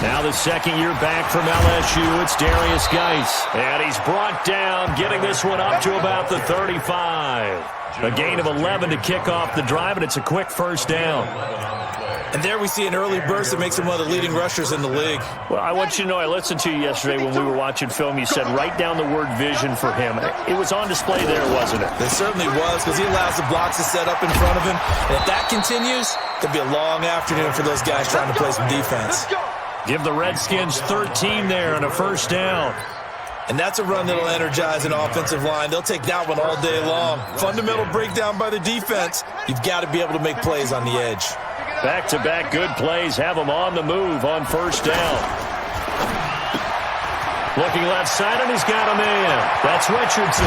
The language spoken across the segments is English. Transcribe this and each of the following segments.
Now the second year back from LSU, it's Darius Geis. And he's brought down, getting this one up to about the 35. A gain of 11 to kick off the drive, and it's a quick first down. And there we see an early burst that makes him one of the leading rushers in the league. Well, I want you to know, I listened to you yesterday when we were watching film. You said write down the word vision for him. It was on display there, wasn't it? It certainly was, because he allows the blocks to set up in front of him. And if that continues, it'll be a long afternoon for those guys trying to play some defense. Give the Redskins 13 there and a first down. And that's a run that'll energize an offensive line. They'll take that one all day long. Fundamental breakdown by the defense. You've got to be able to make plays on the edge. Back-to-back good plays have them on the move on first down. Looking left side, and he's got a man. That's Richardson.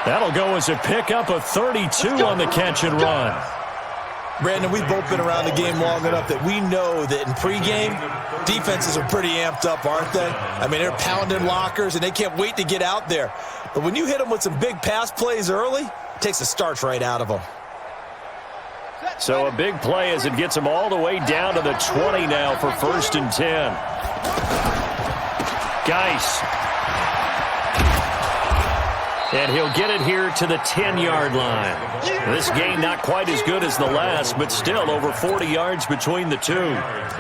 That'll go as a pickup of 32 on the catch and run. Brandon, we've both been around the game long enough that we know that in pregame, defenses are pretty amped up, aren't they? I mean, they're pounding lockers, and they can't wait to get out there. But when you hit them with some big pass plays early, it takes the starch right out of them. So a big play as it gets them all the way down to the 20 now for 1st and 10. Geis. And he'll get it here to the 10-yard line. This game not quite as good as the last, but still over 40 yards between the two.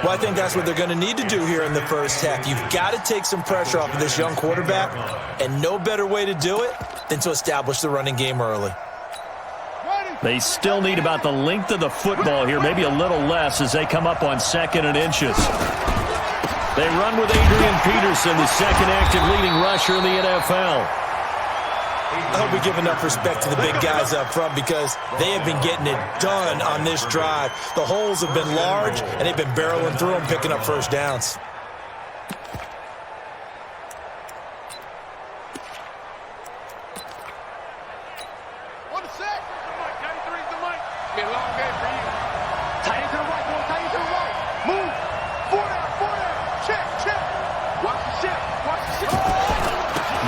Well, I think that's what they're going to need to do here in the first half. You've got to take some pressure off of this young quarterback, and no better way to do it than to establish the running game early. They still need about the length of the football here, maybe a little less as they come up on 2nd and inches. They run with Adrian Peterson, the second active leading rusher in the NFL. I hope we give enough respect to the big guys up front because they have been getting it done on this drive. The holes have been large, and they've been barreling through them, picking up first downs.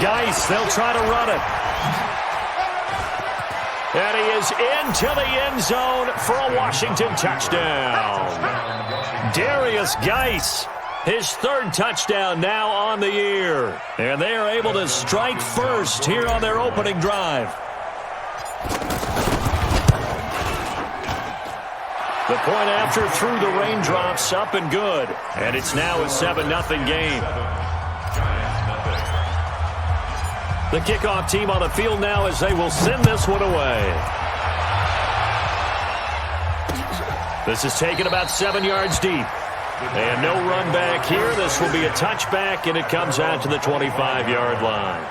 Geis, they'll try to run it. And he is into the end zone for a Washington touchdown. Darius Geis, his 3rd touchdown now on the year. And they are able to strike first here on their opening drive. The point after through the raindrops, up and good. And it's now a 7-0 game. The kickoff team on the field now as they will send this one away. This is taken about 7 yards deep. And no run back here. This will be a touchback, and it comes out to the 25-yard line.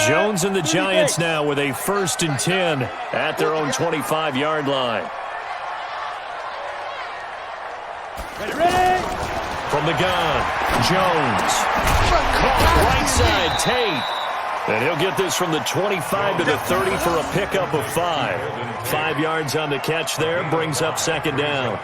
Jones and the Giants now with a 1st and 10 at their own 25-yard line. From the gun, Jones. Caught right side, Tate. And he'll get this from the 25 to the 30 for a pickup of 5. 5 yards on the catch there, brings up 2nd down.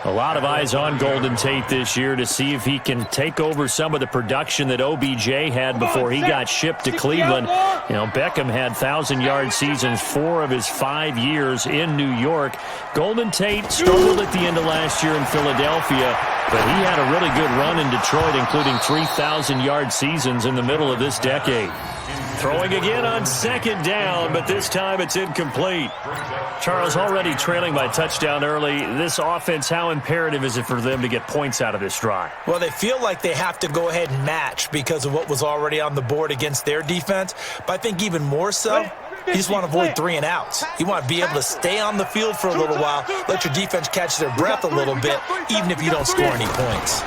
A lot of eyes on Golden Tate this year to see if he can take over some of the production that OBJ had before he got shipped to Cleveland. You know, Beckham had 1,000-yard seasons 4 of his 5 years in New York. Golden Tate struggled at the end of last year in Philadelphia, but he had a really good run in Detroit, including 3,000-yard seasons in the middle of this decade. Throwing again on 2nd down, but this time it's incomplete. Charles, already trailing by touchdown early. This offense, how imperative is it for them to get points out of this drive? Well, they feel like they have to go ahead and match because of what was already on the board against their defense. But I think even more so, you just want to avoid 3 and outs. You want to be able to stay on the field for a little while, let your defense catch their breath a little bit, even if you don't score any points.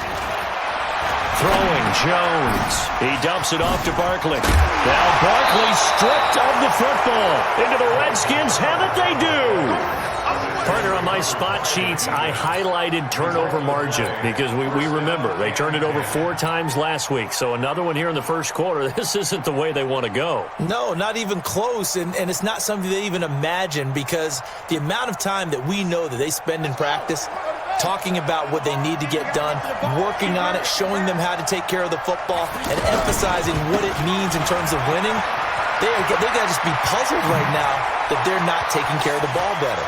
Throwing, Jones. He dumps it off to Barkley. Now Barkley stripped of the football. Into the Redskins. Have it they do. Partner, on my spot sheets, I highlighted turnover margin because we remember they turned it over 4 times last week. So another one here in the first quarter. This isn't the way they want to go. No, not even close. And it's not something they even imagine because the amount of time that we know that they spend in practice talking about what they need to get done, working on it, showing them how to take care of the football, and emphasizing what it means in terms of winning. They got to just be puzzled right now that they're not taking care of the ball better.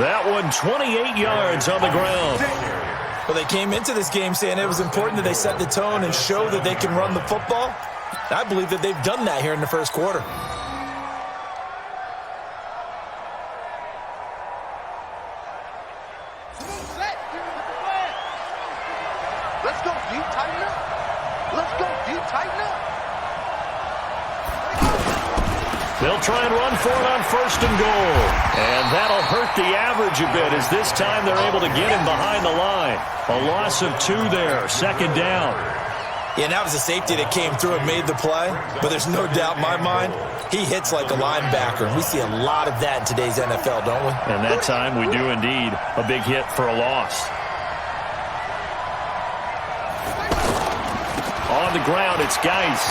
That one 28 yards on the ground. Well, they came into this game saying it was important that they set the tone and show that they can run the football. I believe that they've done that here in the first quarter. Let's go, deep, tighten up. Let's go, deep, tighten up. They'll try and run for it on 1st and goal. And that'll hurt the average a bit as this time they're able to get him behind the line. A loss of 2 there, 2nd down. Yeah, that was a safety that came through and made the play. But there's no doubt in my mind, he hits like a linebacker. We see a lot of that in today's NFL, don't we? And that time we do indeed a big hit for a loss. On the ground, it's Geis.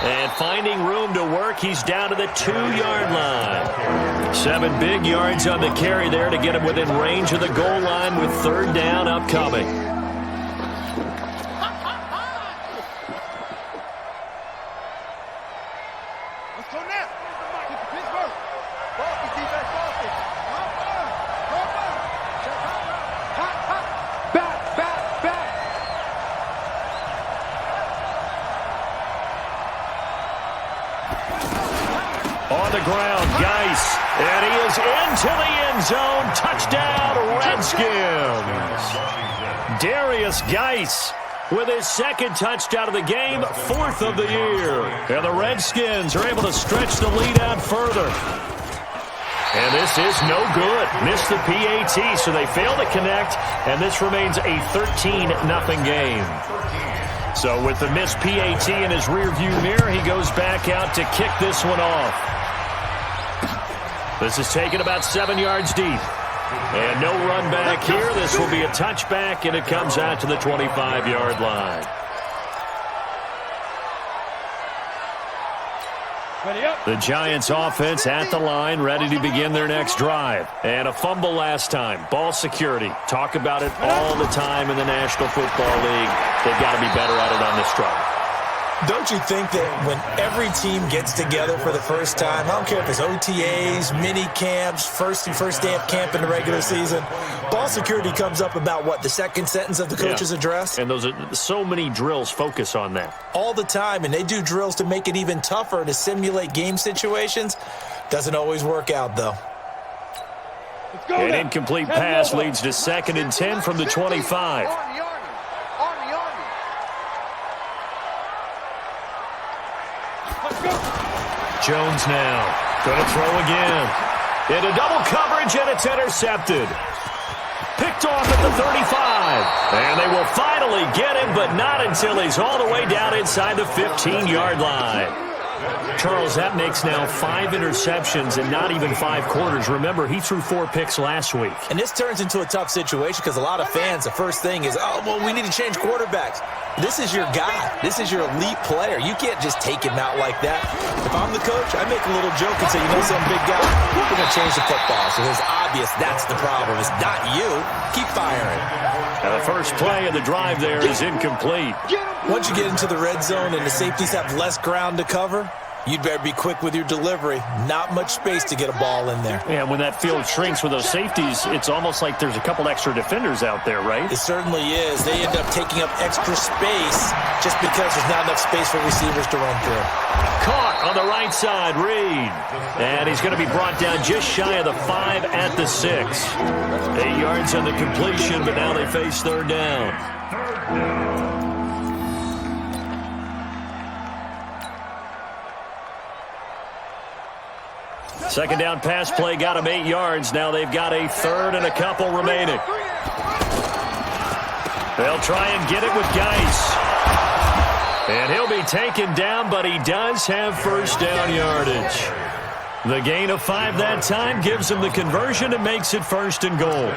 And finding room to work, he's down to the 2-yard line. 7 big yards on the carry there to get him within range of the goal line with 3rd down upcoming. Let's go now. Pittsburgh. Boston defense, Boston. Back. On the ground, Geis. And he is into the end zone. Touchdown, Redskins. Darius Geis with his 2nd touchdown of the game, 4th of the year. And the Redskins are able to stretch the lead out further. And this is no good. Missed the PAT, so they fail to connect, and this remains a 13-0 game. So with the missed PAT in his rearview mirror, he goes back out to kick this one off. This is taken about 7 yards deep. And no run back here. This will be a touchback, and it comes out to the 25-yard line. The Giants offense at the line, ready to begin their next drive. And a fumble last time. Ball security. Talk about it all the time in the National Football League. They've got to be better at it on this drive. Don't you think that when every team gets together for the first time, I don't care if it's OTAs, mini camps, first day of camp in the regular season, ball security comes up about what, the 2nd sentence of the coach's address? And those are so many drills focus on that. All the time, and they do drills to make it even tougher to simulate game situations. Doesn't always work out, though. An incomplete pass leads to 2nd and 10 from the 25. Jones now. Going to throw again. Into double coverage, and it's intercepted. Picked off at the 35. And they will finally get him, but not until he's all the way down inside the 15-yard line. Charles, that makes now 5 interceptions in not even 5 quarters. Remember, he threw 4 picks last week. And this turns into a tough situation because a lot of fans, the first thing is, oh, well, we need to change quarterbacks. This is your guy. This is your elite player. You can't just take him out like that. If I'm the coach, I make a little joke and say, you know some big guy, we're going to change the football. So it's obvious that's the problem. It's not you. Keep firing. Now the first play of the drive there is incomplete. Once you get into the red zone and the safeties have less ground to cover, you'd better be quick with your delivery. Not much space to get a ball in there. Yeah, when that field shrinks with those safeties, it's almost like there's a couple extra defenders out there, right? It certainly is. They end up taking up extra space just because there's not enough space for receivers to run through. Caught on the right side, Reed. And he's going to be brought down just shy of the 5 at the 6. 8 yards on the completion, but now they face 3rd down. Second down pass play got him 8 yards. Now they've got a 3rd and a couple remaining. They'll try and get it with Geis. And he'll be taken down, but he does have 1st down yardage. The gain of 5 that time gives him the conversion and makes it 1st and goal.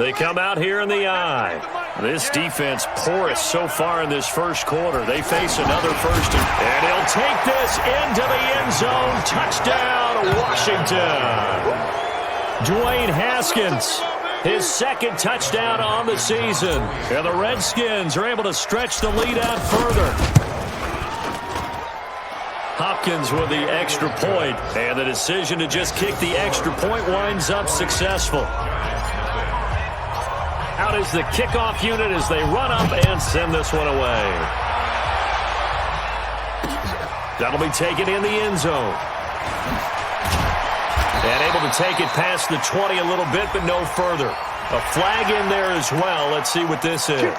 They come out here in the I. This defense porous so far in this first quarter. They face another first, and he'll take this into the end zone. Touchdown, Washington. Dwayne Haskins, his second touchdown on the season. And the Redskins are able to stretch the lead out further. Hopkins with the extra point, and the decision to just kick the extra point winds up successful. Out is the kickoff unit as they run up and send this one away. That'll be taken in the end zone. And able to take it past the 20 a little bit, but no further. A flag in there as well. Let's see what this is.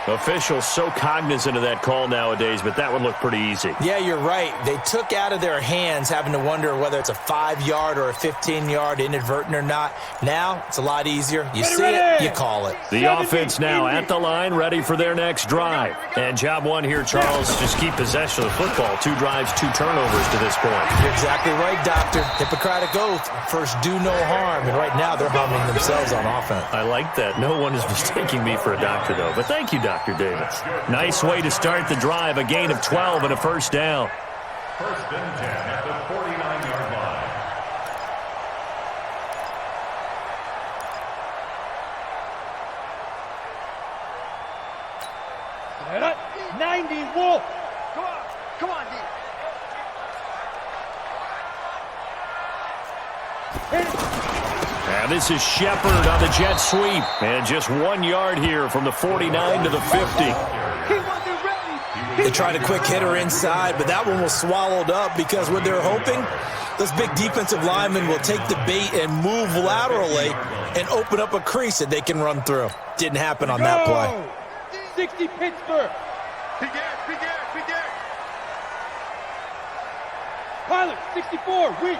Officials so cognizant of that call nowadays, but that one looked pretty easy. Yeah, you're right. They took out of their hands having to wonder whether it's a 5-yard or a 15-yard inadvertent or not. Now, it's a lot easier. You see it, you call it. The offense now at the line, ready for their next drive. And job one here, Charles, just keep possession of the football. 2 drives, 2 turnovers to this point. You're exactly right, Doctor. Hippocratic oath. First, do no harm. And right now, they're harming themselves on offense. I like that. No one is mistaking me for a doctor, though. But thank you, Dr. Davis. Nice way to start the drive. A gain of 12 and a first down. First and 10 at the 49-yard line. 90 Wolf. Come on, D. And this is Shepard on the jet sweep. And just 1 yard here from the 49 to the 50. They tried a quick hitter inside, but that one was swallowed up because what they're hoping, those big defensive linemen will take the bait and move laterally and open up a crease that they can run through. Didn't happen on that play. 60 Pittsburgh. Big air. Pilot, 64, weak.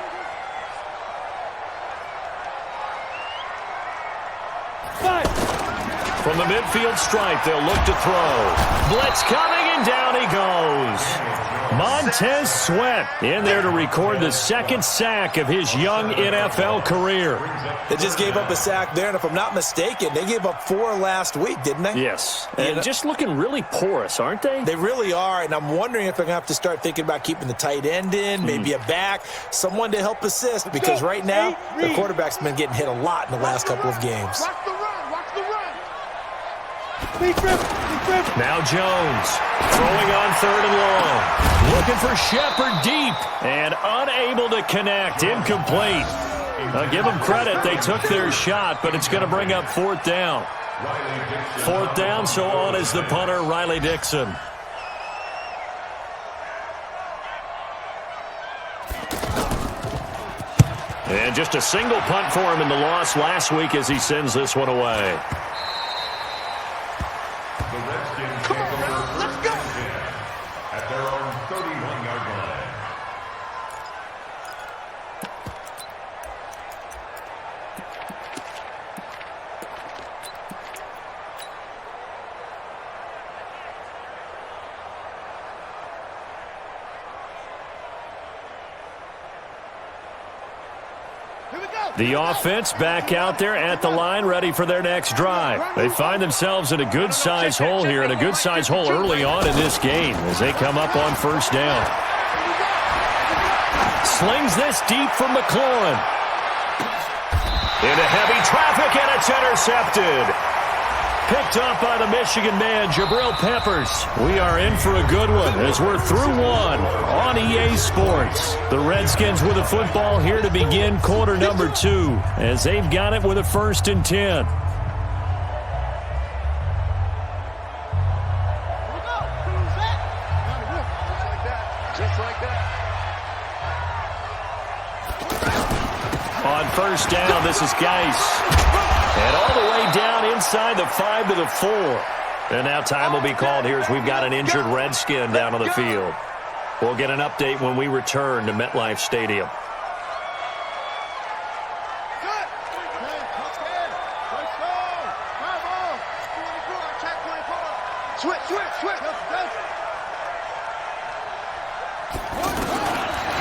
From the midfield stripe, they'll look to throw. Blitz coming, and down he goes. Montez Sweat in there to record the second sack of his young NFL career. They just gave up a sack there, and if I'm not mistaken, they gave up 4 last week, didn't they? Yes, and just looking really porous, aren't they? They really are, and I'm wondering if they're going to have to start thinking about keeping the tight end in, maybe a back, someone to help assist, because right now, the quarterback's been getting hit a lot in the last couple of games. Watch the run. Now Jones throwing on 3rd and long. Looking for Shepard deep and unable to connect. Incomplete. I'll give them credit. They took their shot, but it's going to bring up 4th down. 4th down, so on is the punter, Riley Dixon. And just a single punt for him in the loss last week as he sends this one away. The Redskins take over first and 10 at their own 31-yard line. The offense back out there at the line, ready for their next drive. They find themselves in a good-sized hole here, and a good-sized hole early on in this game as they come up on 1st down. Slings this deep from McLaurin. Into heavy traffic, and it's intercepted. Picked up by the Michigan man, Jabril Peppers. We are in for a good one as we're through one on EA Sports. The Redskins with a football here to begin quarter number 2 as they've got it with a 1st and 10. Just like that. On 1st down, this is Geis. And all the way down inside the 5 to the 4. And now time will be called here as we've got an injured Redskin down on the field. We'll get an update when we return to MetLife Stadium.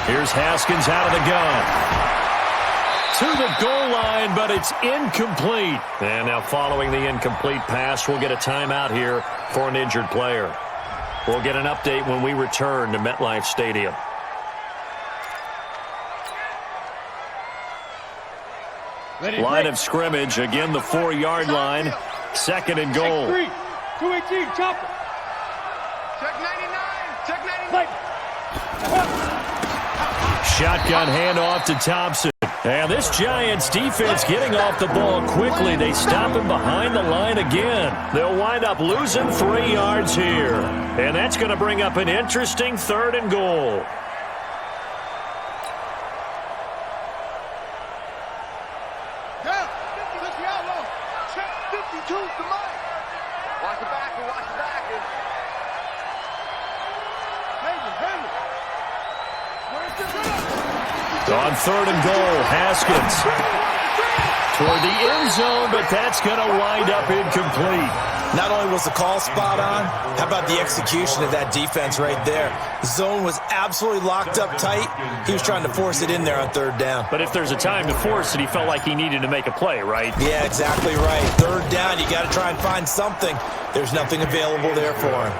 Here's Haskins out of the gun. to the goal line, but it's incomplete. And now following the incomplete pass, we'll get a timeout here for an injured player. We'll get an update when we return to MetLife Stadium. Line of scrimmage, again the 4-yard line. Second and goal. Check 3, 218, chopper. Check 99. Check 99. Shotgun handoff to Thompson. And this Giants defense getting off the ball quickly. They stop him behind the line again. They'll wind up losing 3 yards here. And that's going to bring up an interesting 3rd and goal. Down. 50 out low. Check 52 to Mike. Watch the back. Watch the back. Handle. Where's the runner? On 3rd and goal, Haskins toward the end zone, but that's going to wind up incomplete. Not only was the call spot on, how about the execution of that defense right there? The zone was absolutely locked up tight. He was trying to force it in there on 3rd down. But if there's a time to force it, he felt like he needed to make a play, right? Yeah, exactly right. 3rd down, you got to try and find something. There's nothing available there for him.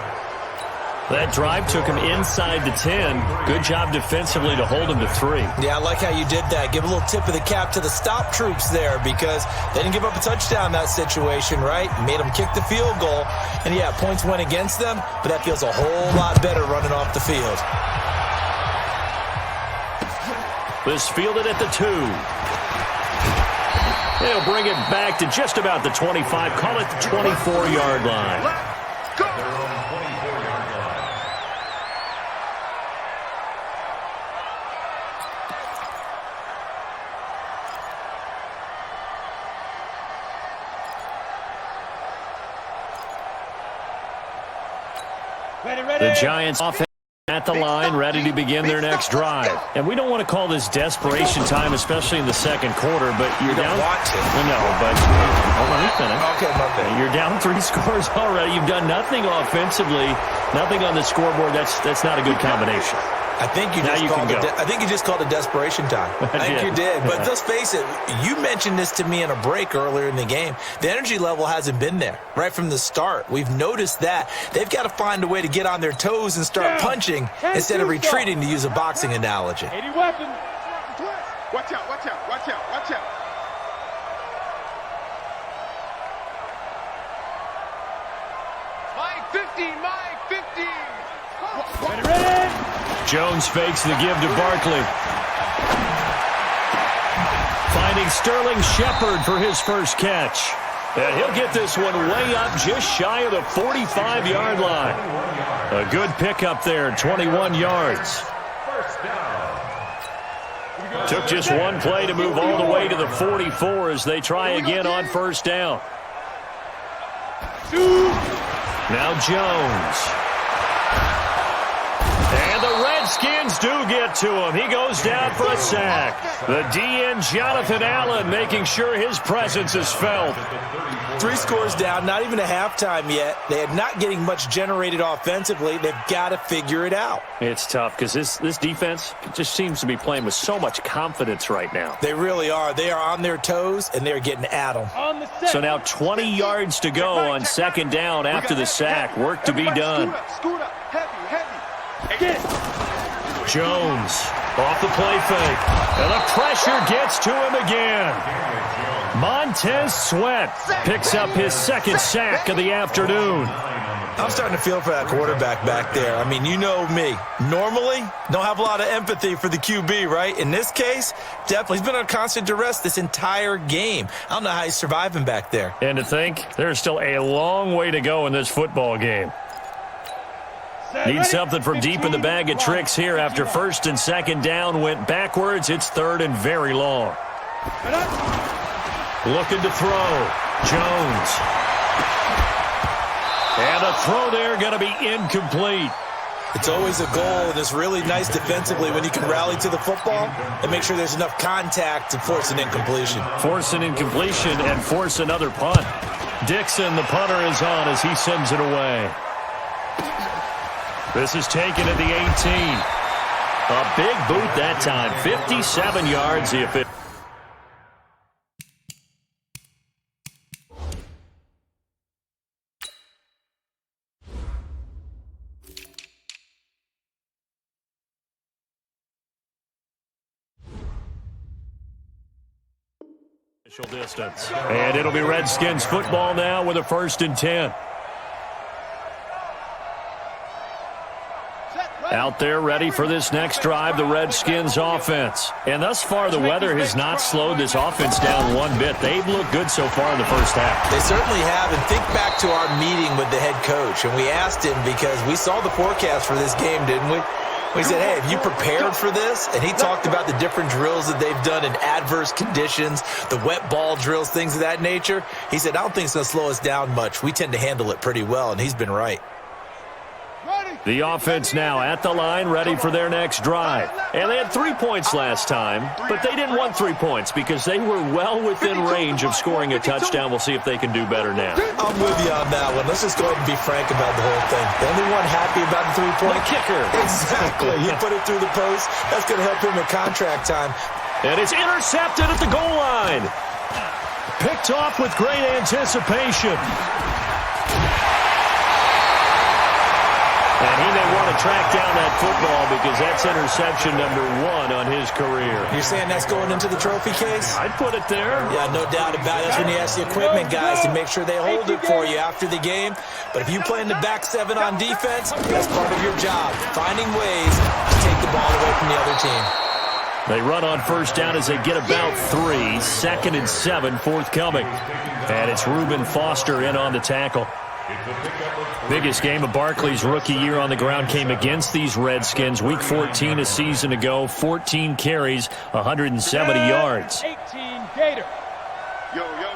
That drive took him inside the 10. Good job defensively to hold him to 3. Yeah, I like how you did that. Give a little tip of the cap to the stop troops there because they didn't give up a touchdown in that situation, right? Made them kick the field goal. And, yeah, points went against them, but that feels a whole lot better running off the field. This fielded at the 2. They'll bring it back to just about the 25. Call it the 24-yard line. Let's go. The Giants offense at the line, ready to begin their next drive. And we don't want to call this desperation time, especially in the 2nd quarter, but you're down. Want to. Well, no, but let me finish. Okay, my bad. You're down 3 scores already. You've done nothing offensively, nothing on the scoreboard. That's not a good combination. I think you just called it desperation time. I think you did. But let's face it, you mentioned this to me in a break earlier in the game. The energy level hasn't been there right from the start. We've noticed that. They've got to find a way to get on their toes and start punching instead of retreating, to use a boxing analogy. 80 weapons. Watch out. Mike 50. Ready. Jones fakes the give to Barkley. Finding Sterling Shepard for his first catch. And he'll get this one way up just shy of the 45-yard line. A good pickup there, 21 yards. Took just one play to move all the way to the 44 as they try again on 1st down. Now Jones. And the Redskins do get to him. He goes down for a sack. The DN, Jonathan Allen, making sure his presence is felt. 3 scores down, not even a halftime yet. They are not getting much generated offensively. They've got to figure it out. It's tough because this defense just seems to be playing with so much confidence right now. They really are. They are on their toes, and they're getting at them. So now 20 yards to go on 2nd down after the sack. Work to be done. Scoot up. Heavy. Jones off the play fake. And the pressure gets to him again. Montez Sweat picks up his 2nd sack of the afternoon. I'm starting to feel for that quarterback back there. I mean, you know me. Normally, don't have a lot of empathy for the QB, right? In this case, definitely. He's been on constant duress this entire game. I don't know how he's surviving back there. And to think, there's still a long way to go in this football game. Need something from deep in the bag of tricks here after 1st and 2nd down went backwards. It's 3rd and very long. Looking to throw. Jones. And a throw there going to be incomplete. It's always a goal, and it's really nice defensively when you can rally to the football and make sure there's enough contact to force an incompletion. Force an incompletion and force another punt. Dixon, the punter, is on as he sends it away. This is taken at the 18. A big boot that time. 57 yards if it... Distance. And it'll be Redskins football now with a 1st and 10. Out there ready for this next drive, the Redskins offense. And thus far, the weather has not slowed this offense down one bit. They've looked good so far in the first half. They certainly have. And think back to our meeting with the head coach. And we asked him because we saw the forecast for this game, didn't we? We said, hey, have you prepared for this? And he talked about the different drills that they've done in adverse conditions, the wet ball drills, things of that nature. He said, I don't think it's going to slow us down much. We tend to handle it pretty well, and he's been right. The offense now at the line, ready for their next drive. And they had 3 points last time, but they didn't want 3 points because they were well within range of scoring a touchdown. We'll see if they can do better now. I'm with you on that one. Let's just go ahead and be frank about the whole thing. The only one happy about the 3-point kicker. Exactly. You put it through the post. That's going to help him in contract time. And it's intercepted at the goal line. Picked off with great anticipation. And he may want to track down that football because that's interception number 1 on his career. You're saying that's going into the trophy case? I'd put it there. Yeah, no doubt about it. That's when you ask the equipment guys to make sure they hold it for you after the game. But if you play in the back 7 on defense, that's part of your job. Finding ways to take the ball away from the other team. They run on 1st down as they get about 3. 2nd and 7 forthcoming. And it's Reuben Foster in on the tackle. Biggest game of Barkley's rookie year on the ground came against these Redskins. Week 14 a season ago, 14 carries, 170 yards. 18 Gator. Yo. Yo.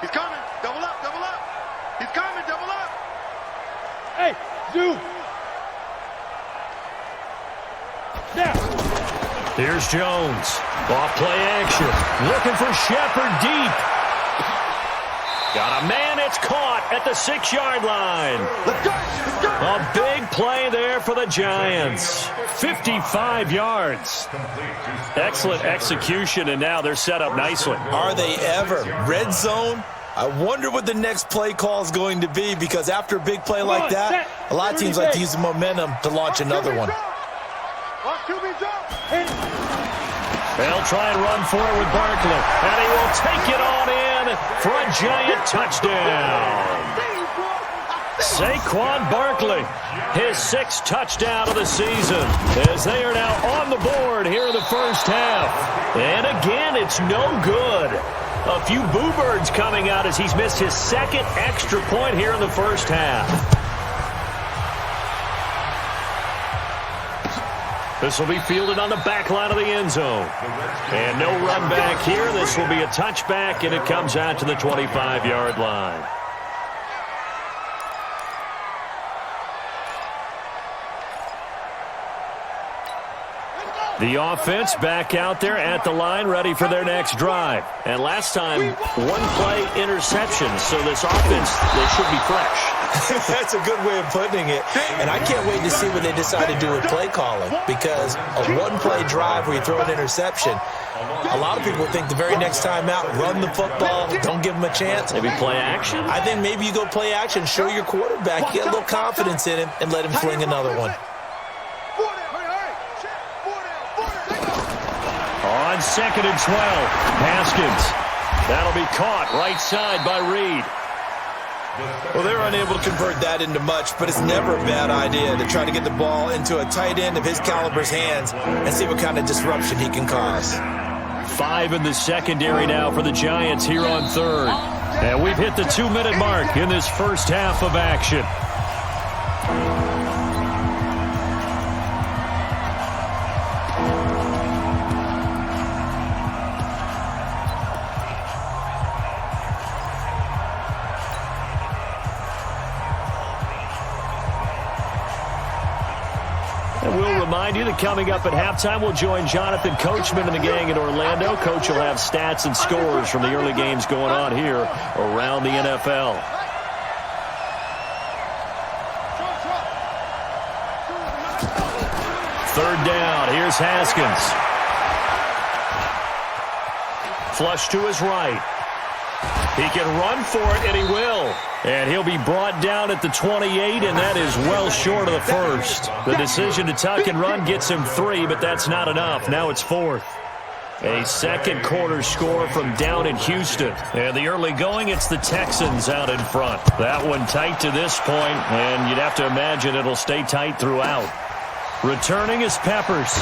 He's coming. Double up. He's coming. Double up. Hey, Juke. Now. Here's Jones. Off play action. Looking for Shepard deep. Got a man, it's caught at the 6-yard line. Let's go. A big play there for the Giants. 55 yards. Excellent execution, and now they're set up nicely. Are they ever? Red zone? I wonder what the next play call is going to be because after a big play like that, a lot of teams like to use the momentum to launch another one. They'll try and run for it with Barkley, and he will take it on in for a Giant touchdown. Saquon Barkley, his 6th touchdown of the season, as they are now on the board here in the first half. And again, it's no good. A few boo birds coming out as he's missed his 2nd extra point here in the first half. This will be fielded on the back line of the end zone. And no run back here. This will be a touchback, and it comes out to the 25-yard line. The offense back out there at the line, ready for their next drive. And last time, 1-play interception. So this offense, they should be fresh. That's a good way of putting it. And I can't wait to see what they decide to do with play calling because a 1-play drive where you throw an interception, a lot of people think the very next time out, run the football, don't give them a chance. Maybe play action? I think maybe you go play action, show your quarterback, get a little confidence in him, and let him fling another one. On 2nd and 12, Haskins. That'll be caught right side by Reed. Well, they're unable to convert that into much, but it's never a bad idea to try to get the ball into a tight end of his caliber's hands and see what kind of disruption he can cause. 5 in the secondary now for the Giants here on 3rd. And we've hit the 2-minute mark in this first half of action. And we'll remind you that coming up at halftime, we'll join Jonathan Coachman and the gang in Orlando. Coach will have stats and scores from the early games going on here around the NFL. Third down. Here's Haskins. Flush to his right. He can run for it, and he will. And he'll be brought down at the 28, and that is well short of the first. The decision to tuck and run gets him 3, but that's not enough. Now it's 4th. A second quarter score from down in Houston. And the early going, it's the Texans out in front. That one tight to this point, and you'd have to imagine it'll stay tight throughout. Returning is Peppers.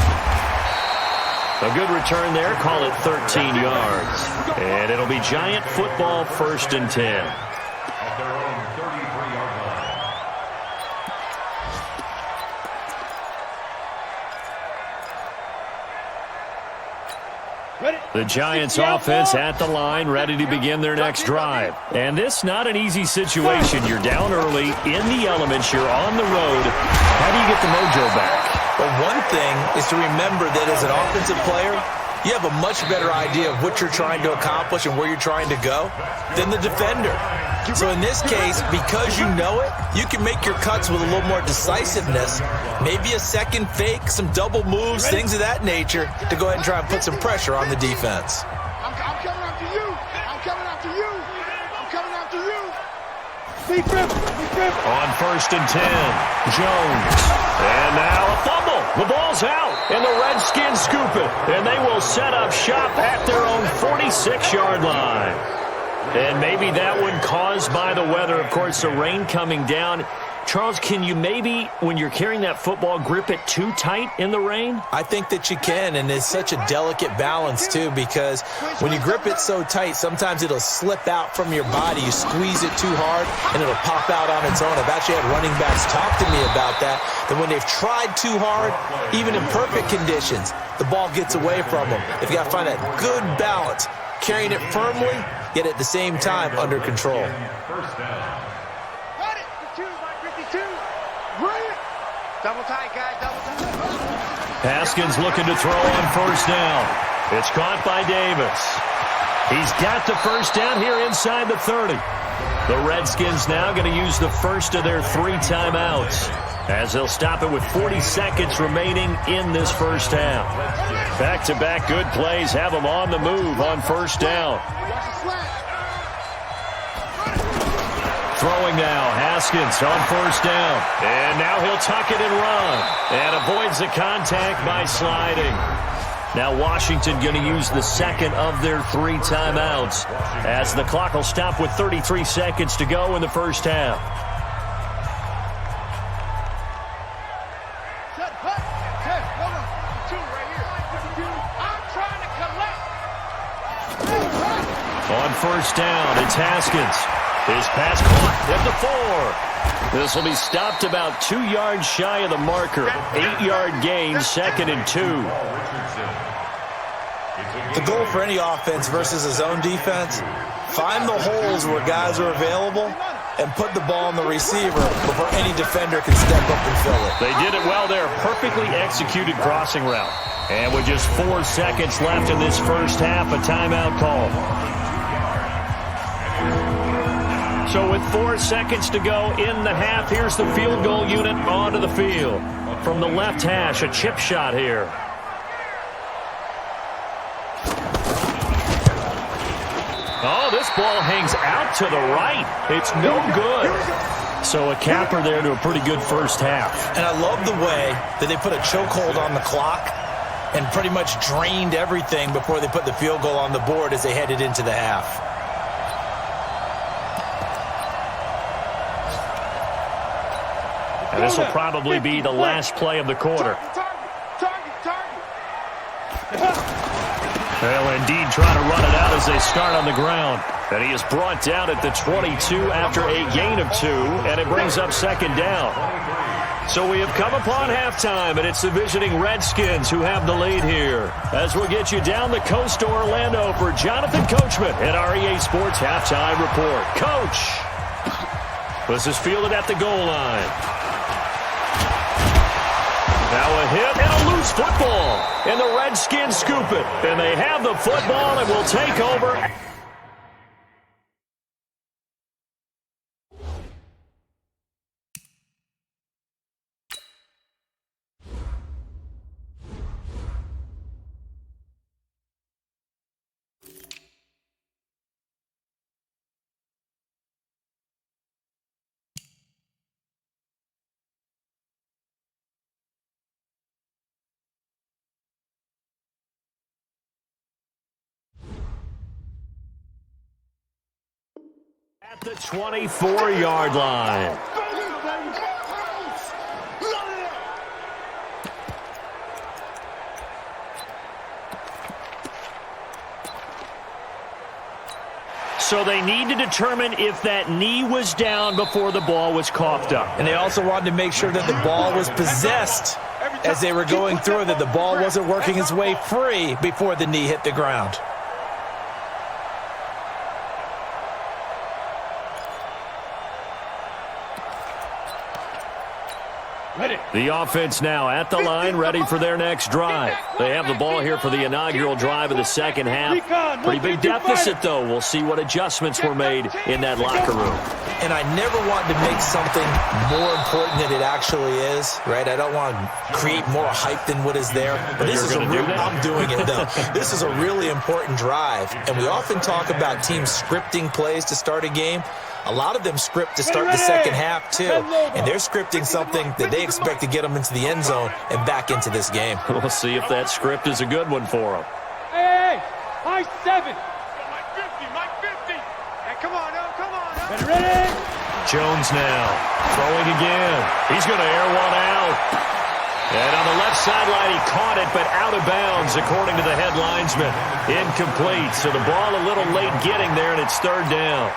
A good return there, call it 13 yards. And it'll be Giant football, 1st and 10. At their own 33-yard line. The Giants offense at the line, ready to begin their next drive. And this not an easy situation. You're down early, in the elements, you're on the road. How do you get the mojo back? Well, one thing is to remember that as an offensive player, you have a much better idea of what you're trying to accomplish and where you're trying to go than the defender. So in this case, because you know it, you can make your cuts with a little more decisiveness, maybe a second fake, some double moves, things of that nature, to go ahead and try and put some pressure on the defense. I'm coming after you. I'm coming after you. I'm coming after you. On 1st and 10, Jones. And now a fumble. The ball's out, and the Redskins scoop it. And they will set up shop at their own 46-yard line. And maybe that one caused by the weather. Of course, the rain coming down. Charles, can you maybe, when you're carrying that football, grip it too tight in the rain? I think that you can, and it's such a delicate balance, too, because when you grip it so tight, sometimes it'll slip out from your body. You squeeze it too hard, and it'll pop out on its own. I've actually had running backs talk to me about that when they've tried too hard, even in perfect conditions, the ball gets away from them. They've got to find that good balance, carrying it firmly, yet at the same time under control. First down. Got it. 52. Brilliant. Double tight, guys. Double tight. Haskins looking to throw on 1st down. It's caught by Davis. He's got the 1st down here inside the 30. The Redskins now going to use the first of their 3 timeouts, as they'll stop it with 40 seconds remaining in this first half. Back-to-back good plays have them on the move on 1st down. Throwing now, Haskins on 1st down. And now he'll tuck it and run. And avoids the contact by sliding. Now Washington going to use the second of their 3 timeouts, as the clock will stop with 33 seconds to go in the first half. On 1st down, it's Haskins. His pass caught at the 4. This will be stopped about 2 yards shy of the marker. 8-yard gain, 2nd and 2. The goal for any offense versus a zone defense, find the holes where guys are available and put the ball on the receiver before any defender can step up and fill it. They did it well there. Perfectly executed crossing route. And with just 4 seconds left in this first half, a timeout call. So with 4 seconds to go in the half, here's the field goal unit onto the field. From the left hash, a chip shot here. Oh, this ball hangs out to the right. It's no good. So a capper there to a pretty good first half. And I love the way that they put a chokehold on the clock and pretty much drained everything before they put the field goal on the board as they headed into the half. And this will probably be the last play of the quarter. They'll indeed try to run it out as they start on the ground. And he is brought down at the 22 after a gain of 2, and it brings up 2nd down. So we have come upon halftime, and it's the visiting Redskins who have the lead here. As we'll get you down the coast to Orlando for Jonathan Coachman at our EA Sports Halftime Report. Coach! This is fielded at the goal line. Now a hit and a loose football. And the Redskins scoop it. And they have the football and will take over. At the 24-yard line. So they need to determine if that knee was down before the ball was coughed up. And they also wanted to make sure that the ball was possessed as they were going through, that the ball wasn't working its way free before the knee hit the ground. The offense now at the line, ready for their next drive. They have the ball here for the inaugural drive of the second half. Pretty big deficit, though. We'll see what adjustments were made in that locker room. And I never want to make something more important than it actually is, right? I don't want to create more hype than what is there. But this is I'm doing it, though. This is a really important drive. And we often talk about teams scripting plays to start a game. A lot of them script to start the second half, too. And they're scripting something that they expect to get them into the end zone and back into this game. We'll see if that script is a good one for them. Hey, high 7. Mike 50. Hey, come on, come on. Get ready. Jones now throwing again. He's going to air one out. And on the left sideline, he caught it, but out of bounds, according to the head linesman. Incomplete. So the ball a little late getting there, and it's third down.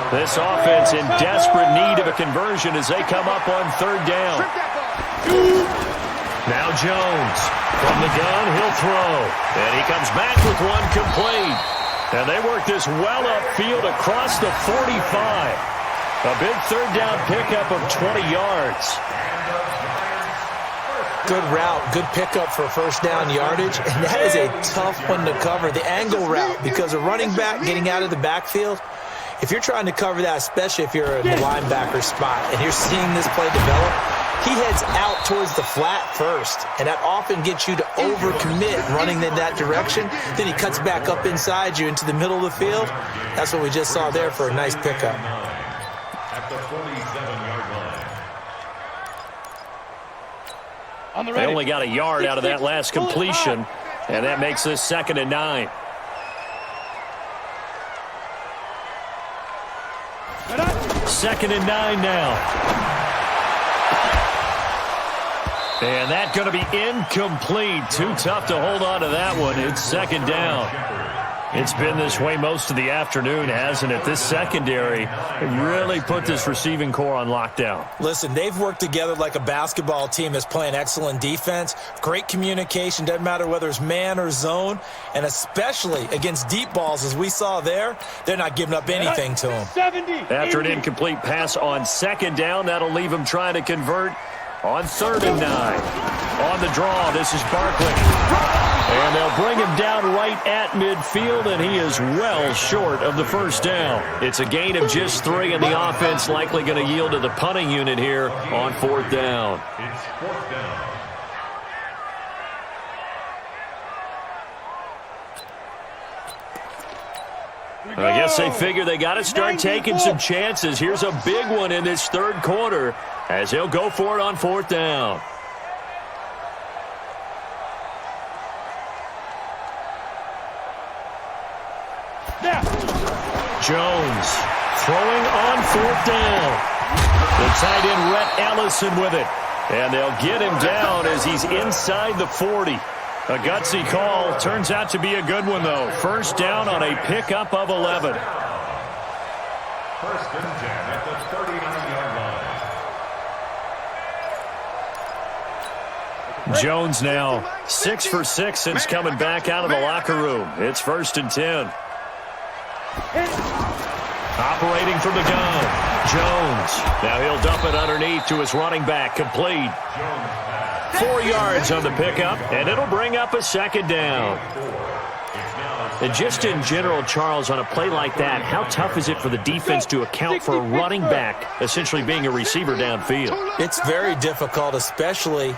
This offense in desperate need of a conversion as they come up on third down. Now Jones from the gun, he'll throw. And he comes back with one complete. And they work this well upfield across the 45. A big third down pickup of 20 yards. Good route, good pickup for first down yardage, and that is a tough one to cover, the angle route, because a running back getting out of the backfield, if you're trying to cover that, especially if you're in the linebacker spot and you're seeing this play develop, he heads out towards the flat first, and that often gets you to overcommit running in that direction. Then he cuts back up inside you into the middle of the field. That's what we just saw there for a nice pickup. At the 47-yard line. They only got a yard out of that last completion, and that makes this 2nd and 9. Second and 9 now. And that's going to be incomplete. Too tough to hold on to that one. It's second down. It's been this way most of the afternoon, hasn't it? This secondary really put this receiving core on lockdown. Listen, they've worked together like a basketball team that's playing excellent defense. Great communication, doesn't matter whether it's man or zone. And especially against deep balls, as we saw there, they're not giving up anything to them. After an incomplete pass on second down, that'll leave them trying to convert on 3rd and 9. On the draw, this is Barkley. And they'll bring him down right at midfield, and he is well short of the first down. It's a gain of just 3, and the offense likely going to yield to the punting unit here on 4th down. It's 4th down. I guess they figure they got to start taking some chances. Here's a big one in this third quarter as he'll go for it on 4th down. Jones throwing on 4th down. The tight end, Rhett Ellison, with it. And they'll get him down as he's inside the 40. A gutsy call. Turns out to be a good one, though. First down on a pickup of 11. 1st and 10 at the 39-yard line. Jones now 6 for 6 since coming back out of the locker room. It's 1st and 10. Operating from the gun, Jones. Now he'll dump it underneath to his running back, complete. 4 yards on the pickup, and it'll bring up a 2nd down. And just in general, Charles, on a play like that, how tough is it for the defense to account for a running back essentially being a receiver downfield? It's very difficult, especially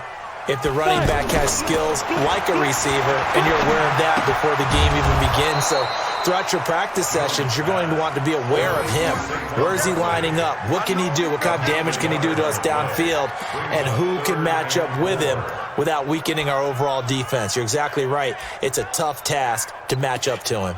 if the running back has skills like a receiver, and you're aware of that before the game even begins. So throughout your practice sessions, you're going to want to be aware of him. Where is he lining up? What can he do? What kind of damage can he do to us downfield? And who can match up with him without weakening our overall defense? You're exactly right. It's a tough task to match up to him.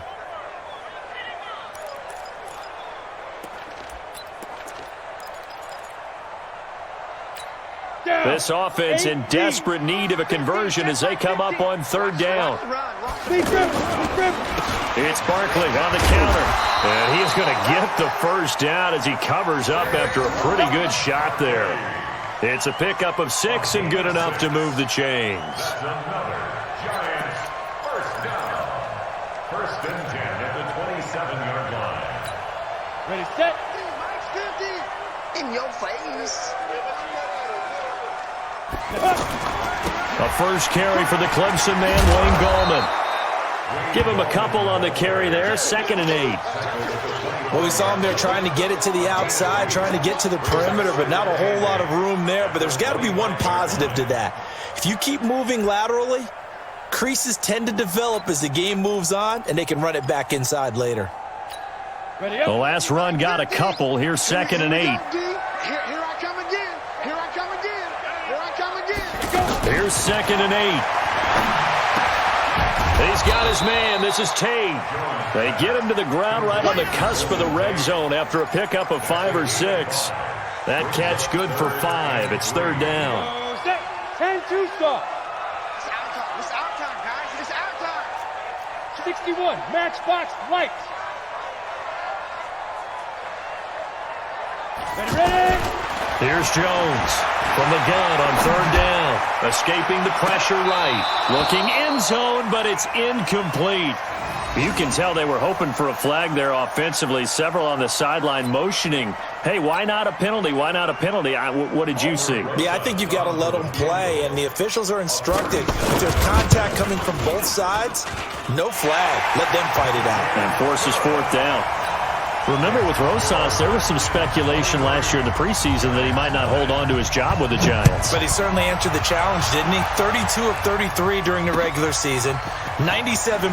This offense in desperate need of a conversion as they come up on third down. It's Barkley on the counter. And he's going to get the first down as he covers up after a pretty good shot there. It's a pickup of 6 and good enough to move the chains. That's another Giants first down. First and 10 at the 27-yard line. Ready, set. In your face. A first carry for the Clemson man, Wayne Gallman. Give him a couple on the carry there, 2nd and 8. Well, we saw him there trying to get it to the outside, trying to get to the perimeter, but not a whole lot of room there. But there's got to be one positive to that. If you keep moving laterally, creases tend to develop as the game moves on, and they can run it back inside later. Ready, The last run got a couple. Here's 2nd and 8. Here I come again. Here I come again. Here I come again. Here's 2nd and 8. He's got his man. This is Tate. They get him to the ground right on the cusp of the red zone after a pickup of 5 or 6. That catch good for 5. It's third down. set. 10-2 stop. It's out time. It's out time, guys. It's out time. 61, matchbox lights. Ready. Here's Jones from the gun on third down. Escaping the pressure right. Looking end zone, but it's incomplete. You can tell they were hoping for a flag there offensively. Several on the sideline motioning. Hey, why not a penalty? Why not a penalty? What did you see? Yeah, I think you've got to let them play, and the officials are instructed. If there's contact coming from both sides, no flag. Let them fight it out. And forces fourth down. Remember, with Rosas, there was some speculation last year in the preseason that he might not hold on to his job with the Giants. But he certainly answered the challenge, didn't he? 32 of 33 during the regular season, 97%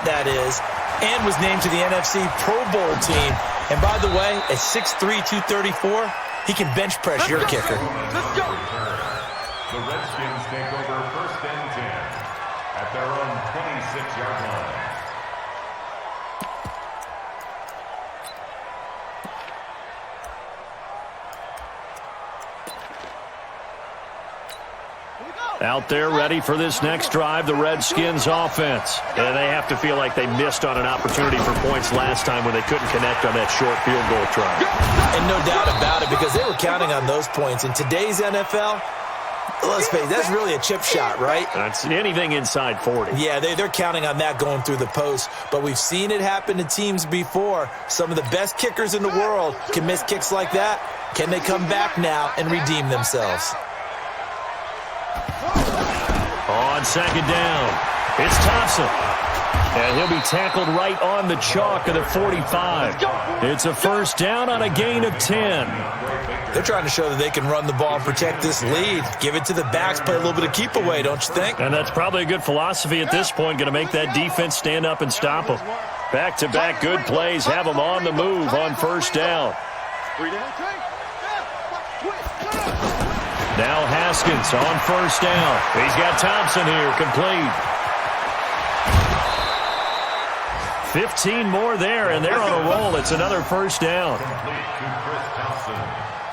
that is, and was named to the NFC Pro Bowl team. And by the way, at 6'3", 234, he can bench press your kicker. Let's go. The Redskins take over first and 10 at their own 26-yard line. Out there ready for this next drive, the Redskins offense. And they have to feel like they missed on an opportunity for points last time when they couldn't connect on that short field goal try. And no doubt about it, because they were counting on those points. In today's NFL, let's face it, that's really a chip shot, right? That's anything inside 40. Yeah, they're counting on that going through the post. But we've seen it happen to teams before. Some of the best kickers in the world can miss kicks like that. Can they come back now and redeem themselves? On second down, it's Thompson. And he'll be tackled right on the chalk of the 45. It's a first down on a gain of 10. They're trying to show that they can run the ball and protect this lead. Give it to the backs, play a little bit of keep away, don't you think? And that's probably a good philosophy at this point, going to make that defense stand up and stop them. Back-to-back good plays have them on the move on first down. Now Haskins on first down. He's got Thompson here, complete. 15 more there, and they're on a roll. It's another first down.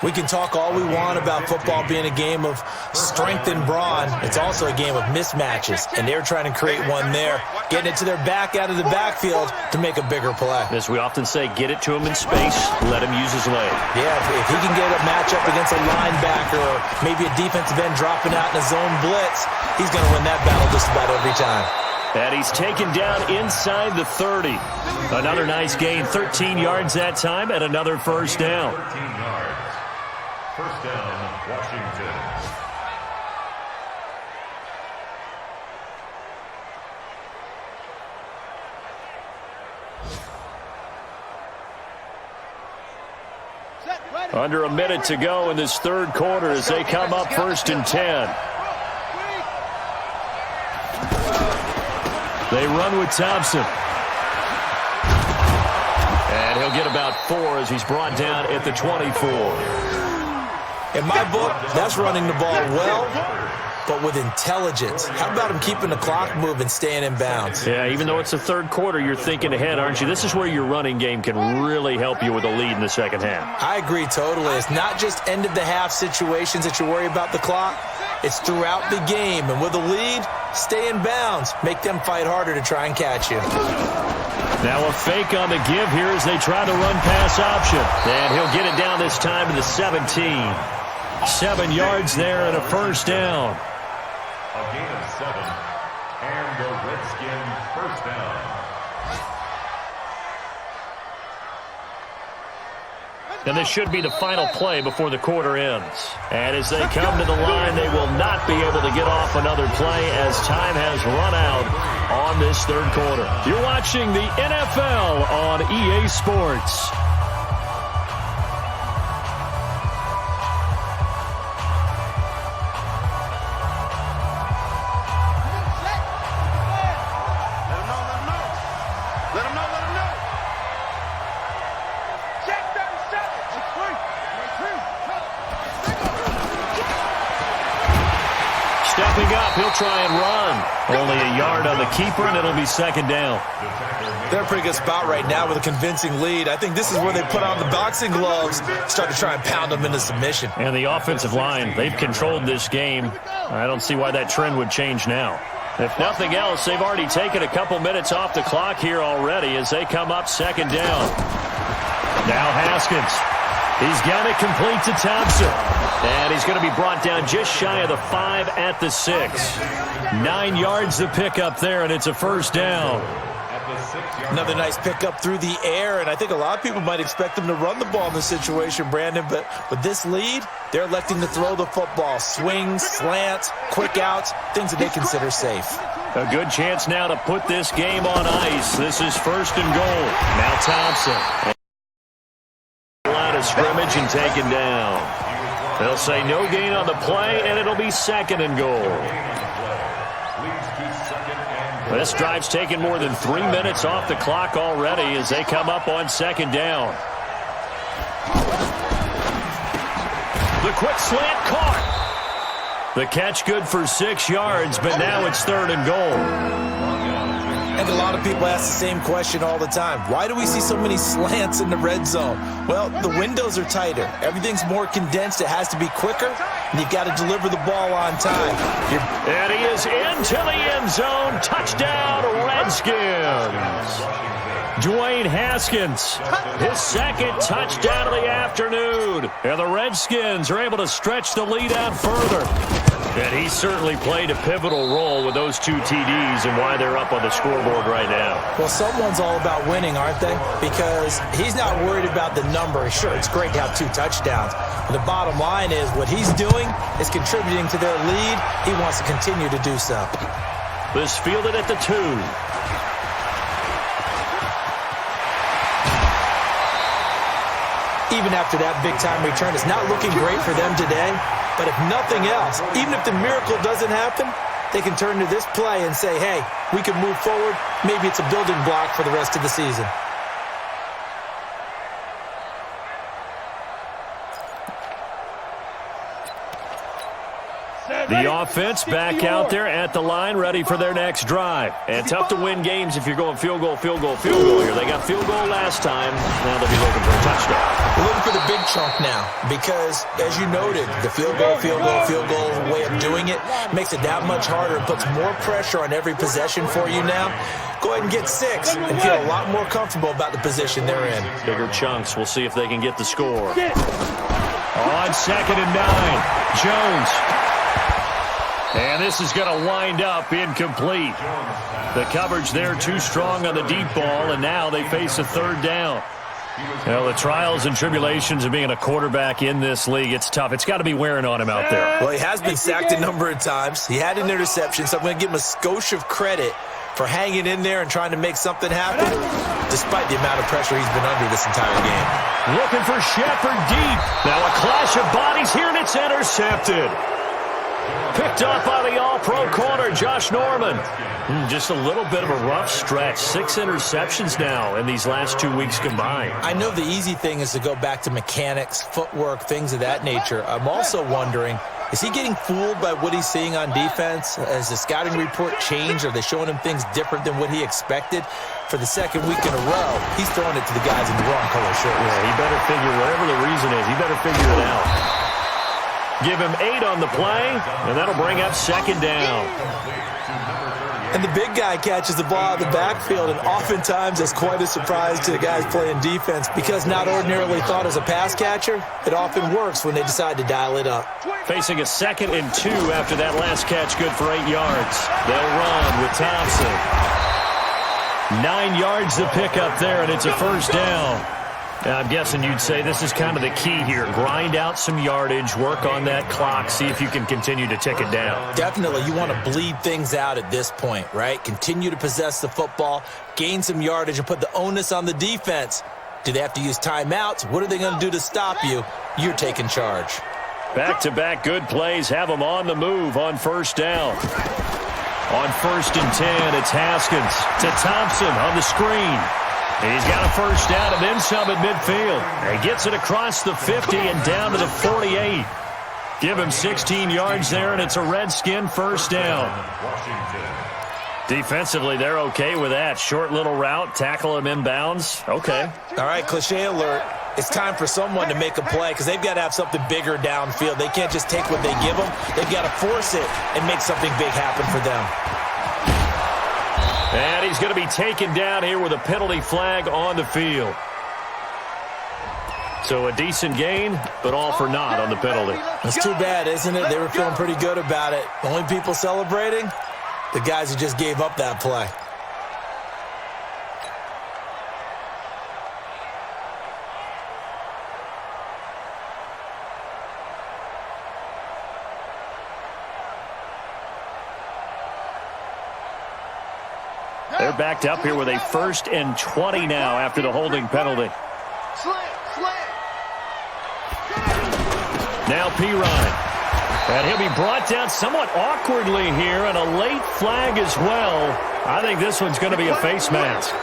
We can talk all we want about football being a game of strength and brawn. It's also a game of mismatches, and they're trying to create one there, getting it to their back out of the backfield to make a bigger play. As we often say, get it to him in space, let him use his leg. Yeah, if he can get a matchup against a linebacker or maybe a defensive end dropping out in a zone blitz, he's going to win that battle just about every time. And he's taken down inside the 30. Another nice gain, 13 yards that time, and another first down. 13 yards. First down, Washington. Under a minute to go in this third quarter as they come up first and 10. They run with Thompson. And he'll get about 4 as he's brought down at the 24. In my book, that's running the ball well but with intelligence. How about him keeping the clock moving, staying in bounds? Yeah, even though it's the third quarter, you're thinking ahead, aren't you? This is where your running game can really help you with a lead in the second half. I agree totally. It's not just end-of-the-half situations that you worry about the clock. It's throughout the game. And with a lead, stay in bounds. Make them fight harder to try and catch you. Now a fake on the give here as they try the run-pass option. And he'll get it down this time to the 17. 7 yards there and a first down. A gain of 7, and the Redskins first down. And this should be the final play before the quarter ends. And as they come to the line, they will not be able to get off another play as time has run out on this third quarter. You're watching the NFL on EA Sports. Stepping up, he'll try and run. Only a yard on the keeper, and it'll be second down. They're in a pretty good spot right now with a convincing lead. I think this is where they put on the boxing gloves, start to try and pound them into submission. And the offensive line, they've controlled this game. I don't see why that trend would change now. If nothing else, they've already taken a couple minutes off the clock here already as they come up second down. Now Haskins. He's got it complete to Thompson. And he's going to be brought down just shy of the 5 at the 6. 9 yards to pick up there, and it's a first down. Another nice pickup through the air, and I think a lot of people might expect them to run the ball in this situation, Brandon, but with this lead, they're electing to throw the football. Swings, slants, quick outs, things that they consider safe. A good chance now to put this game on ice. This is first and goal. Now Thompson. Line of scrimmage and taken down. They'll say no gain on the play, and it'll be second and goal. This drive's taken more than 3 minutes off the clock already as they come up on second down. The quick slant caught. The catch good for 6 yards, but now it's third and goal. I think a lot of people ask the same question all the time. Why do we see so many slants in the red zone? Well, the windows are tighter. Everything's more condensed. It has to be quicker, and you've got to deliver the ball on time. And he is into the end zone. Touchdown, Redskins. Dwayne Haskins, his second touchdown of the afternoon. And the Redskins are able to stretch the lead out further. And he certainly played a pivotal role with those 2 TDs and why they're up on the scoreboard right now. Well, someone's all about winning, aren't they? Because he's not worried about the number. Sure, it's great to have 2 touchdowns. But the bottom line is what he's doing is contributing to their lead. He wants to continue to do so. This fielded at the 2. Even after that big-time return, it's not looking great for them today. But if nothing else, even if the miracle doesn't happen, they can turn to this play and say, hey, we can move forward. Maybe it's a building block for the rest of the season. The offense back out there at the line, ready for their next drive. And tough to win games if you're going field goal, field goal, field goal here. They got field goal last time. Now they'll be looking for a touchdown. We're looking for the big chunk now because, as you noted, the field goal way of doing it makes it that much harder and puts more pressure on every possession for you now. Go ahead and get 6 and feel a lot more comfortable about the position they're in. Bigger chunks. We'll see if they can get the score. On second and 9, Jones. And this is going to wind up incomplete. The coverage there too strong on the deep ball, and now they face a third down. Well, the trials and tribulations of being a quarterback in this league, it's tough. It's got to be wearing on him out there. Well, he has been sacked a number of times. He had an interception, so I'm going to give him a skosh of credit for hanging in there and trying to make something happen, despite the amount of pressure he's been under this entire game. Looking for Shepard deep. Now a clash of bodies here, and it's intercepted. Picked up by the all-pro corner, Josh Norman. Just a little bit of a rough stretch. 6 interceptions now in these last 2 weeks combined. I know the easy thing is to go back to mechanics, footwork, things of that nature. I'm also wondering, Is he getting fooled by what he's seeing on defense? Has the scouting report changed? Are they showing him things different than what he expected? For the second week in a row, he's throwing it to the guys in the wrong color shirts. Yeah, he better figure, whatever the reason is, he better figure it out. Give him 8 on the play, and that'll bring up second down. And the big guy catches the ball out of the backfield, and oftentimes it's quite a surprise to the guys playing defense because not ordinarily thought as a pass catcher, it often works when they decide to dial it up. Facing a 2nd and 2 after that last catch, good for 8 yards. They'll run with Thompson. 9 yards to pick up there, and it's a first down. Now, I'm guessing you'd say this is kind of the key here. Grind out some yardage, work on that clock, see if you can continue to tick it down. Definitely. You want to bleed things out at this point, right? Continue to possess the football, gain some yardage, and put the onus on the defense. Do they have to use timeouts? What are they going to do to stop you? You're taking charge. Back-to-back good plays have them on the move on first down. On 1st and 10, it's Haskins to Thompson on the screen. He's got a first down and then some at midfield. He gets it across the 50 and down to the 48. Give him 16 yards there, and it's a Redskin first down. Defensively, they're okay with that. Short little route, tackle him inbounds. Okay. All right, cliche alert. It's time for someone to make a play because they've got to have something bigger downfield. They can't just take what they give them. They've got to force it and make something big happen for them. And he's going to be taken down here with a penalty flag on the field. So a decent gain, but all for naught on the penalty. It's too bad, isn't it? They were feeling pretty good about it. The only people celebrating, the guys who just gave up that play. They're backed up here with a 1st and 20 now after the holding penalty. Now Pirine. And he'll be brought down somewhat awkwardly here, and a late flag as well. I think this one's going to be a face mask.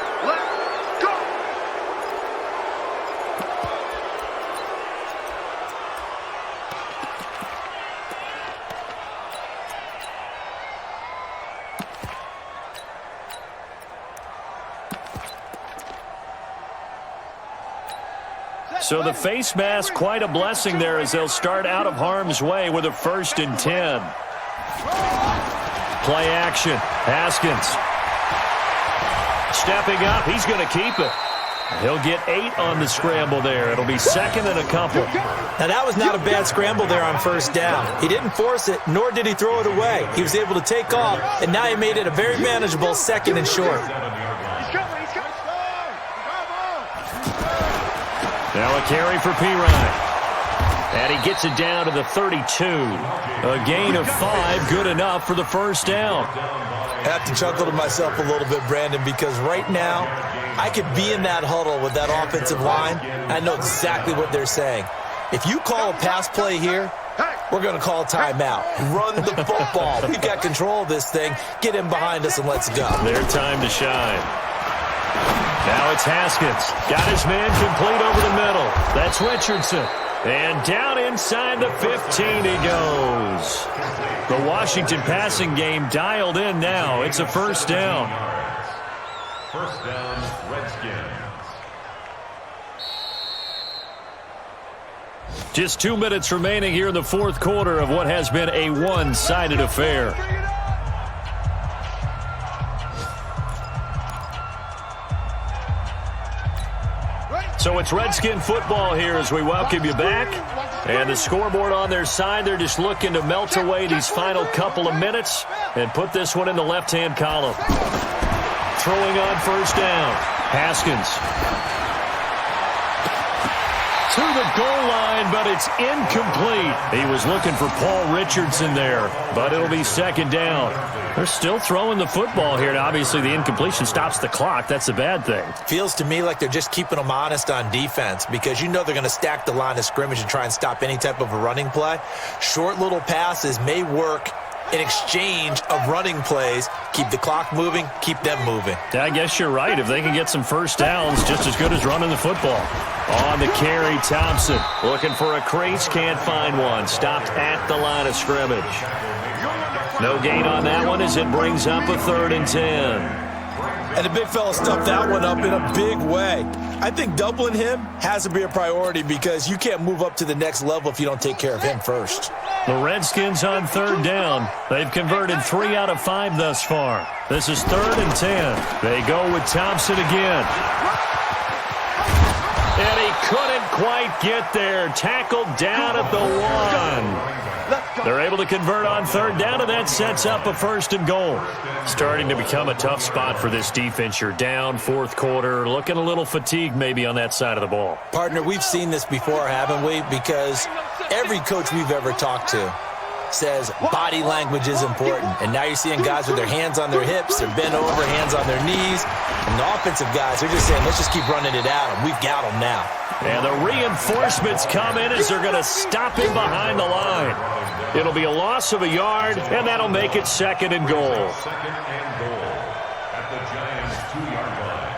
So the face mask, quite a blessing there as they'll start out of harm's way with a 1st and 10. Play action. Haskins. Stepping up. He's going to keep it. He'll get 8 on the scramble there. It'll be 2nd and a couple. Now, that was not a bad scramble there on first down. He didn't force it, nor did he throw it away. He was able to take off, and now he made it a very manageable 2nd and short. Now a carry for Pirine. And he gets it down to the 32. A gain of 5, good enough for the first down. I have to chuckle to myself a little bit, Brandon, because right now I could be in that huddle with that offensive line, and I know exactly what they're saying. If you call a pass play here, we're going to call a timeout. Run the football. We've got control of this thing. Get in behind us and let's go. Their time to shine. Now it's Haskins. Got his man complete over the middle. That's Richardson. And down inside the 15 he goes. The Washington passing game dialed in now. It's a first down. First down, Redskins. Just 2 minutes remaining here in the fourth quarter of what has been a one-sided affair. So it's Redskin football here as we welcome you back. And the scoreboard on their side, they're just looking to melt away these final couple of minutes and put this one in the left-hand column. Throwing on first down, Haskins. To the goal line, but it's incomplete. He was looking for Paul Richardson there, but it'll be second down. They're still throwing the football here, and obviously the incompletion stops the clock. That's a bad thing. Feels to me like they're just keeping them honest on defense because you know they're going to stack the line of scrimmage and try and stop any type of a running play. Short little passes may work in exchange of running plays. Keep the clock moving, keep them moving. I guess you're right. If they can get some first downs, just as good as running the football. On the carry, Thompson looking for a crease, can't find one. Stopped at the line of scrimmage. No gain on that one as it brings up a 3rd and 10. And the big fella stuffed that one up in a big way. I think doubling him has to be a priority because you can't move up to the next level if you don't take care of him first. The Redskins on 3rd down. They've converted 3 out of 5 thus far. This is 3rd and 10. They go with Thompson again. And he couldn't quite get there. Tackled down at the 1. They're able to convert on 3rd down, and that sets up a 1st and goal. Starting to become a tough spot for this defense. You're down 4th quarter, looking a little fatigued maybe on that side of the ball. Partner, we've seen this before, haven't we? Because every coach we've ever talked to says body language is important. And now you're seeing guys with their hands on their hips, they're bent over, hands on their knees. And the offensive guys, they're just saying, let's just keep running it at them. We've got them now. And the reinforcements come in as they're going to stop him behind the line. It'll be a loss of a yard, and that'll make it 2nd and goal. 2nd and goal at the Giants' 2-yard line.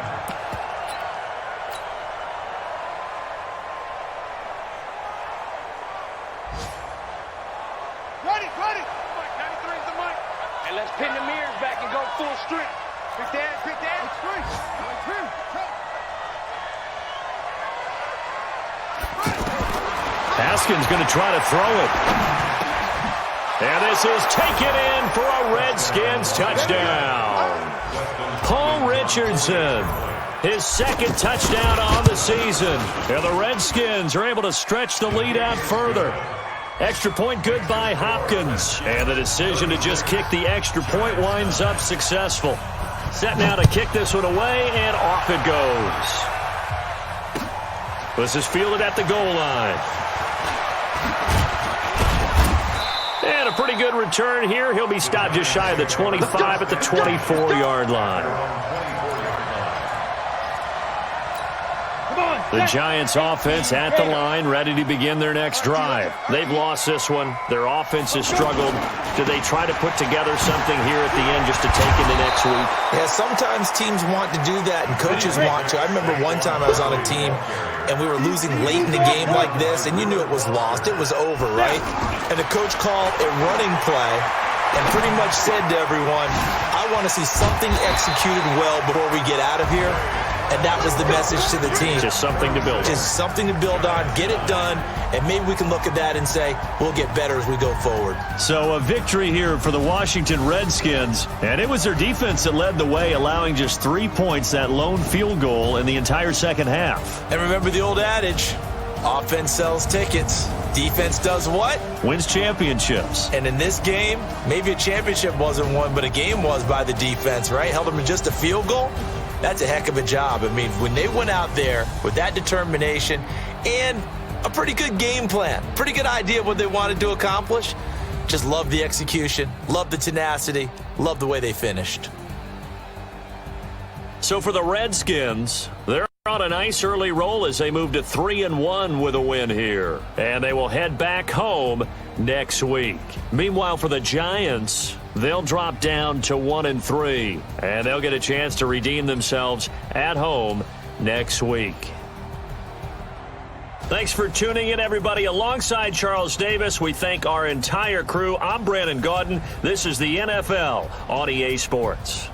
Ready. Mike, 93 is the mic. And let's pin the mirrors back and go full strength. Quick down. Haskins going to try to throw it. And this is taken in for a Redskins touchdown. Paul Richardson, his 2nd touchdown on the season. And the Redskins are able to stretch the lead out further. Extra point good by Hopkins. And the decision to just kick the extra point winds up successful. Set now to kick this one away, and off it goes. This is fielded at the goal line. And a pretty good return here. He'll be stopped just shy of the 25 at the 24-yard line. The Giants offense at the line, ready to begin their next drive. They've lost this one. Their offense has struggled. Do they try to put together something here at the end just to take into next week? Yeah, sometimes teams want to do that and coaches want to. I remember one time I was on a team and we were losing late in the game like this, and you knew it was lost. It was over, right? And the coach called a running play and pretty much said to everyone, I want to see something executed well before we get out of here. And that was the message to the team. Just something to build on. Just something to build on, get it done, and maybe we can look at that and say, we'll get better as we go forward. So a victory here for the Washington Redskins, and it was their defense that led the way, allowing just 3 points, that lone field goal in the entire 2nd half. And remember the old adage, offense sells tickets, defense does what? Wins championships. And in this game, maybe a championship wasn't won, but a game was by the defense, right? Held them to just a field goal. That's a heck of a job. I mean, when they went out there with that determination and a pretty good game plan, pretty good idea of what they wanted to accomplish, just love the execution, love the tenacity, love the way they finished. So for the Redskins, they're on a nice early roll as they move to 3-1 with a win here. And they will head back home next week. Meanwhile, for the Giants, they'll drop down to 1-3. And they'll get a chance to redeem themselves at home next week. Thanks for tuning in, everybody. Alongside Charles Davis, we thank our entire crew. I'm Brandon Gaudin. This is the NFL on EA Sports.